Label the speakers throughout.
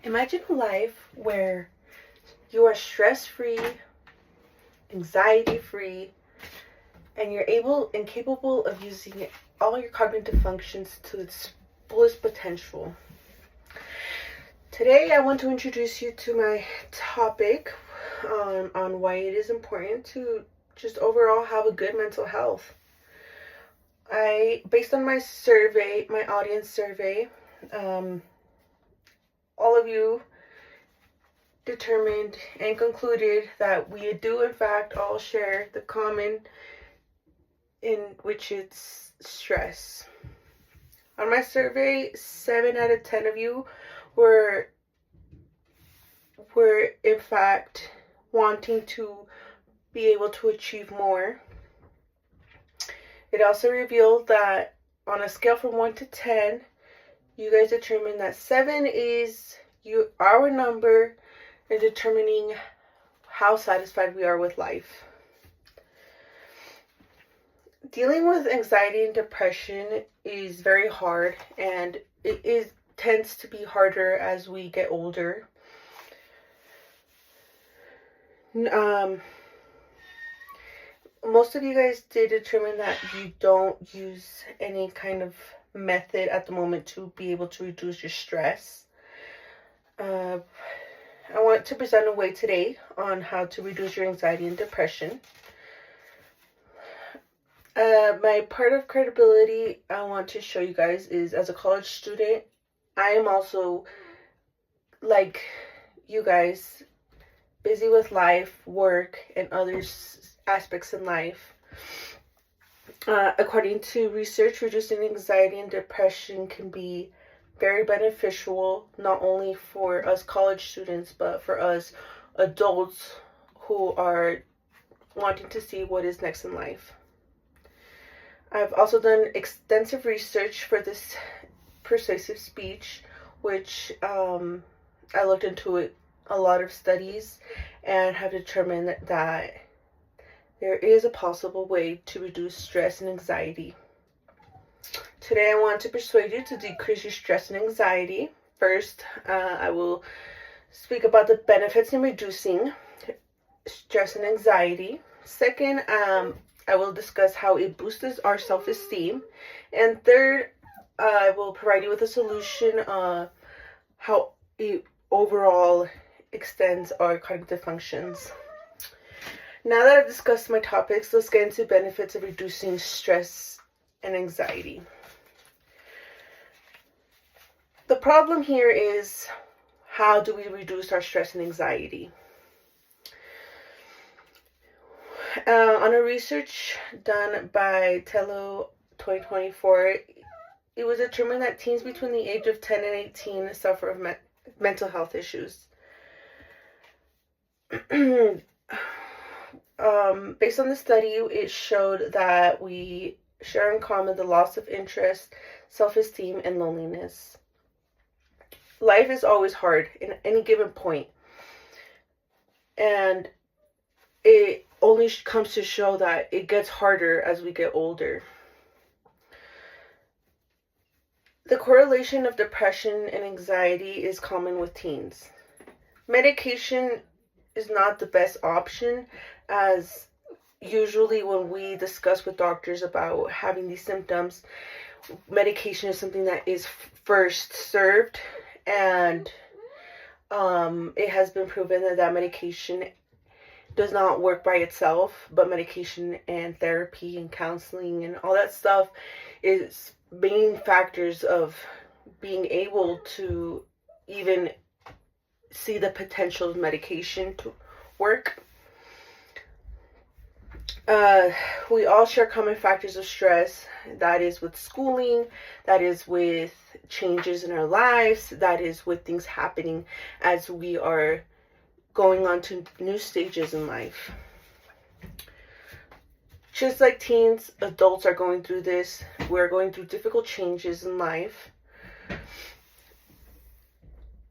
Speaker 1: Imagine a life where you are stress-free, anxiety-free, and you're able and capable of using all your cognitive functions to its fullest potential. Today, I want to introduce you to my topic on why it is important to just overall have a good mental health. Based on my survey, my audience survey, all of you determined and concluded that we do in fact all share the common in which it's stress. On my survey, 7 out of 10 of you were in fact wanting to be able to achieve more. It also revealed that on a scale from 1 to 10, you guys determined that 7 is our number in determining how satisfied we are with life. Dealing with anxiety and depression is very hard, and it tends to be harder as we get older. Most of you guys did determine that you don't use any kind of method at the moment to be able to reduce your stress. I want to present a way today on how to reduce your anxiety and depression. My part of credibility I want to show you guys is, as a college student, I am also, like you guys, busy with life, work, and other aspects in life. According to research, reducing anxiety and depression can be very beneficial, not only for us college students, but for us adults who are wanting to see what is next in life. I've also done extensive research for this persuasive speech, which I looked into it, a lot of studies, and have determined that there is a possible way to reduce stress and anxiety. Today I want to persuade you to decrease your stress and anxiety. First, I will speak about the benefits in reducing stress and anxiety. Second, I will discuss how it boosts our self-esteem. And third, I will provide you with a solution how it overall extends our cognitive functions. Now that I've discussed my topics, let's get into benefits of reducing stress and anxiety. The problem here is, how do we reduce our stress and anxiety? On a research done by Tello 2024, it was determined that teens between the age of 10 and 18 suffer of mental health issues. Based on the study, it showed that we share in common the loss of interest, self-esteem, and loneliness. Life is always hard in any given point, and it only comes to show that it gets harder as we get older. The correlation of depression and anxiety is common with teens. Medication is not the best option, as usually when we discuss with doctors about having these symptoms, medication is something that is first served, and it has been proven that medication does not work by itself, but medication and therapy and counseling and all that stuff is main factors of being able to even see the potential of medication to work. We all share common factors of stress. That is with schooling, that is with changes in our lives, that is with things happening as we are going on to new stages in life. Just like teens, adults are going through this. We're going through difficult changes in life.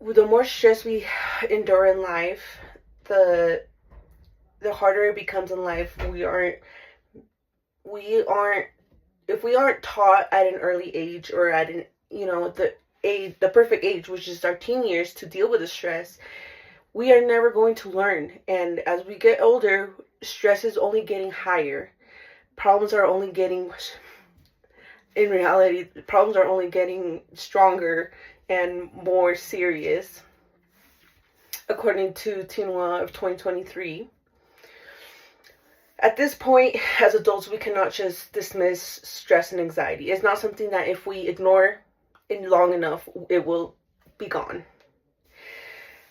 Speaker 1: The more stress we endure in life, the harder it becomes in life. If we aren't taught at an early age, or at an, the perfect age, which is our teen years, to deal with the stress, we are never going to learn. And as we get older, stress is only getting higher. Problems are only getting, in reality, problems are only getting stronger and more serious, according to TNWA of 2023. At this point, as adults, we cannot just dismiss stress and anxiety. It's not something that if we ignore it long enough, it will be gone.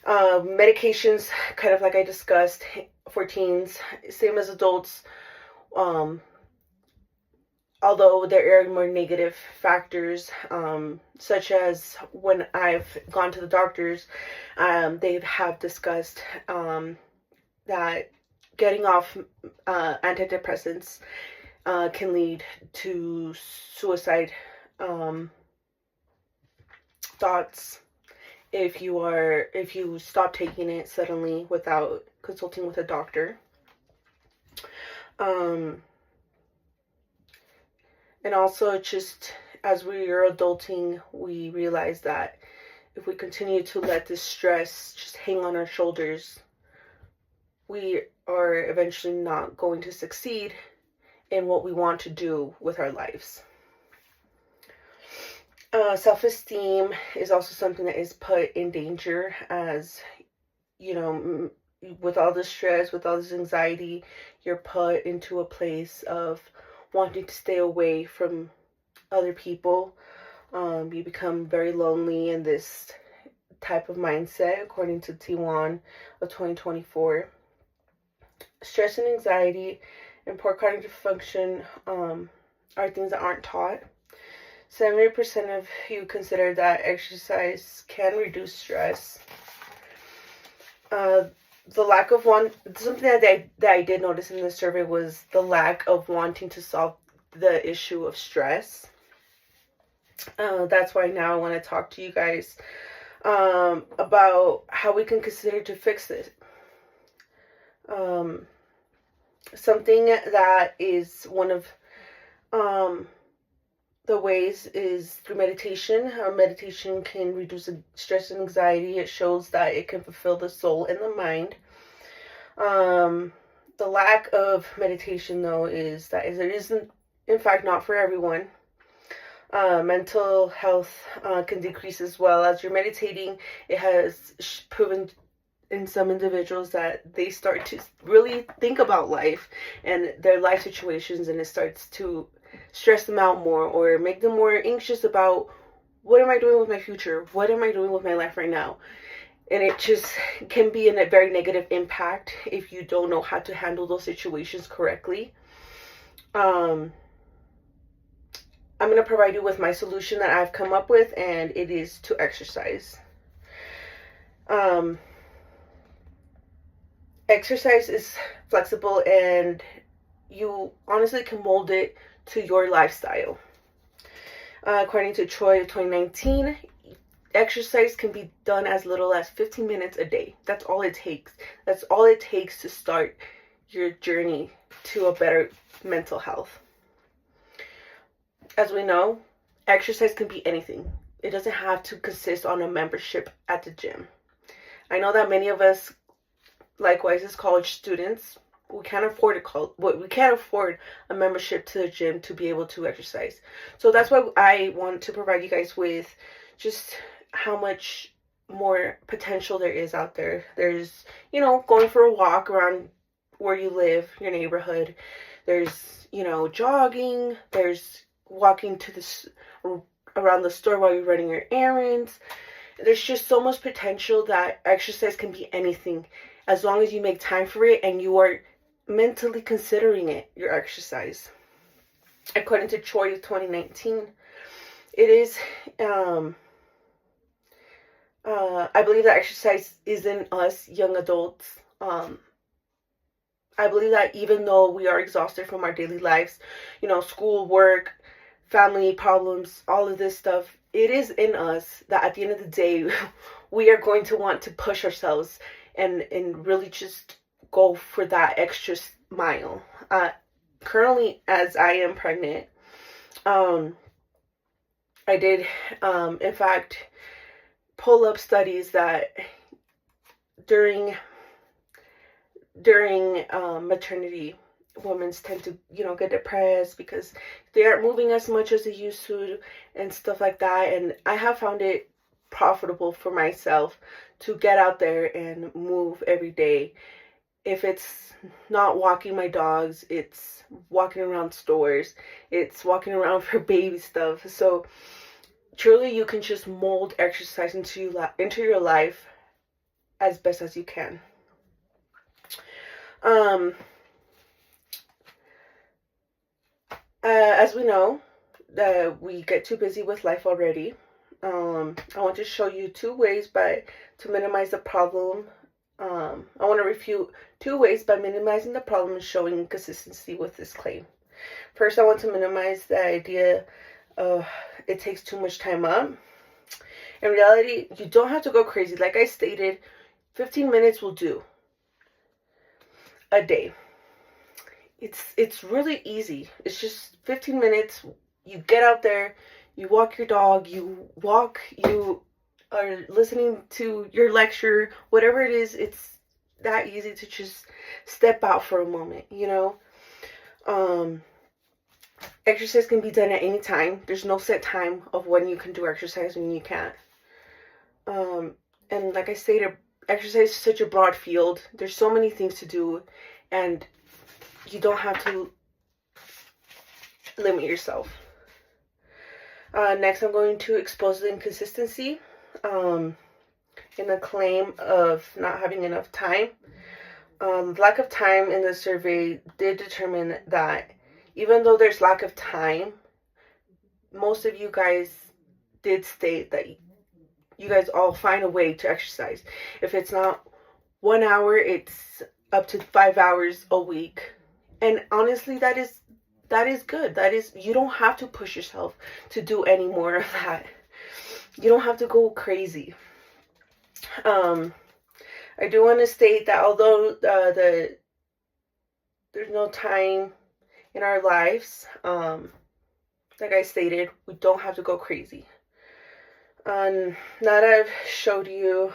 Speaker 1: Medications, kind of like I discussed, for teens, same as adults, although there are more negative factors, such as when I've gone to the doctors, they have discussed that getting off antidepressants can lead to suicide thoughts if you stop taking it suddenly without consulting with a doctor. And also, just as we are adulting, we realize that if we continue to let this stress just hang on our shoulders, we are eventually not going to succeed in what we want to do with our lives. Self-esteem is also something that is put in danger, as you know, with all this stress, with all this anxiety, you're put into a place of wanting to stay away from other people. You become very lonely in this type of mindset, according to T1 of 2024. Stress and anxiety and poor cognitive function are things that aren't taught. 70% of you consider that exercise can reduce stress. The lack of something that I did notice in this survey was the lack of wanting to solve the issue of stress. That's why now I want to talk to you guys about how we can consider to fix this. Something that is one of the ways is through meditation. Meditation can reduce stress and anxiety. It shows that it can fulfill the soul and the mind. The lack of meditation, though, is that it isn't, in fact, not for everyone. Mental health can decrease as well. As you're meditating, it has proven in some individuals that they start to really think about life and their life situations, and it starts to stress them out more or make them more anxious about, what am I doing with my future? What am I doing with my life right now? And it just can be a very negative impact if you don't know how to handle those situations correctly. I'm going to provide you with my solution that I've come up with, and it is to exercise. Exercise is flexible, and you honestly can mold it to your lifestyle. According to Troy of 2019, exercise can be done as little as 15 minutes a day. That's all it takes. That's all it takes to start your journey to a better mental health. As we know, exercise can be anything. It doesn't have to consist on a membership at the gym. I know that many of us, likewise as college students, we can't afford a membership to the gym to be able to exercise. So that's why I want to provide you guys with just how much more potential there is out there. There's, going for a walk around where you live, your neighborhood. There's, jogging. There's walking around the store while you're running your errands. There's just so much potential that exercise can be anything, as long as you make time for it and you are mentally considering it, your exercise. According to Troy of 2019, it is, I believe that exercise is in us young adults. I believe that even though we are exhausted from our daily lives, school, work, family problems, all of this stuff, it is in us that at the end of the day, we are going to want to push ourselves and really just go for that extra mile. Currently, as I am pregnant, I I did, in fact, pull up studies that during maternity, women tend to, get depressed because they aren't moving as much as they used to and stuff like that. And I have found it profitable for myself to get out there and move every day. If it's not walking my dogs, it's walking around stores, it's walking around for baby stuff. So truly, you can just mold exercise into your life as best as you can. As we know, that we get too busy with life already. I want to show you to minimize the problem. I want to refute 2 ways by minimizing the problem and showing consistency with this claim. First, I want to minimize the idea of it takes too much time up. In reality, you don't have to go crazy. Like I stated, 15 minutes will do a day. It's really easy. It's just 15 minutes. You get out there, you walk your dog, you are listening to your lecture, whatever it is. It's that easy to just step out for a moment, Exercise can be done at any time. There's no set time of when you can do exercise and when you can't. And like I stated, exercise is such a broad field. There's so many things to do, and you don't have to limit yourself. Next, I'm going to expose the inconsistency in the claim of not having enough time. Lack of time in the survey did determine that even though there's lack of time, most of you guys did state that you guys all find a way to exercise. If it's not 1 hour, it's up to 5 hours a week. And honestly, that is good. You don't have to push yourself to do any more of that. You don't have to go crazy. I do want to state that although there's no time in our lives, like I stated, we don't have to go crazy. Now that I've showed you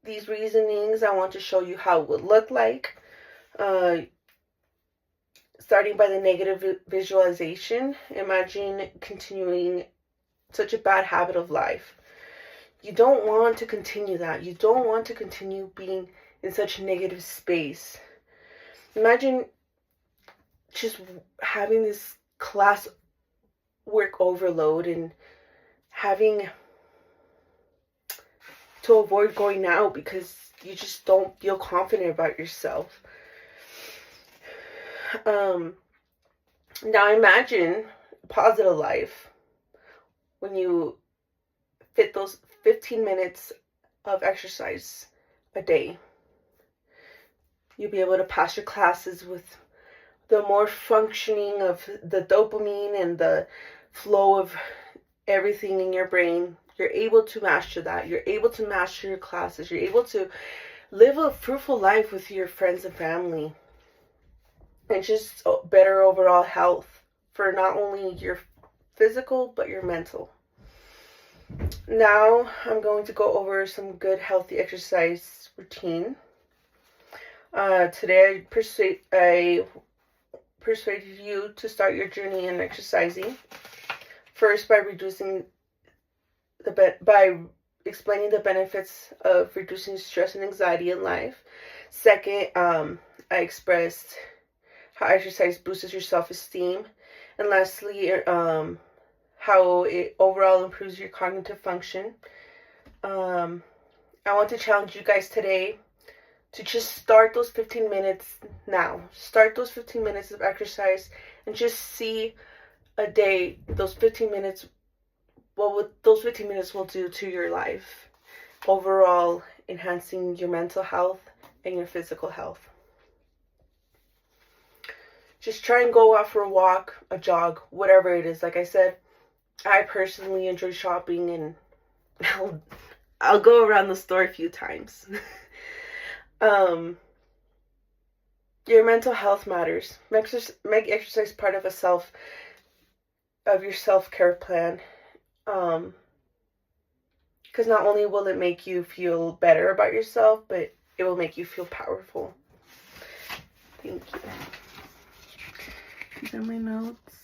Speaker 1: these reasonings, I want to show you how it would look like. Starting by the negative visualization, imagine continuing such a bad habit of life. You don't want to continue that. You don't want to continue being in such a negative space. Imagine just having this class work overload and having to avoid going out because you just don't feel confident about yourself. Now imagine a positive life when you fit those 15 minutes of exercise a day. You'll be able to pass your classes with the more functioning of the dopamine and the flow of everything in your brain. You're able to master that. You're able to master your classes. You're able to live a fruitful life with your friends and family. And just better overall health for not only your physical, but your mental. Now, I'm going to go over some good, healthy exercise routine. Today, I persuaded you to start your journey in exercising. First, by explaining the benefits of reducing stress and anxiety in life. Second, I expressed how exercise boosts your self-esteem. And lastly, how it overall improves your cognitive function. I want to challenge you guys today to just start those 15 minutes now. Start those 15 minutes of exercise and just see a day, those 15 minutes, what those 15 minutes will do to your life. Overall, enhancing your mental health and your physical health. Just try and go out for a walk, a jog, whatever it is. Like I said, I personally enjoy shopping, and I'll go around the store a few times. Your mental health matters. Make exercise part of a of your self-care plan. Because not only will it make you feel better about yourself, but it will make you feel powerful. Thank you. These are my notes.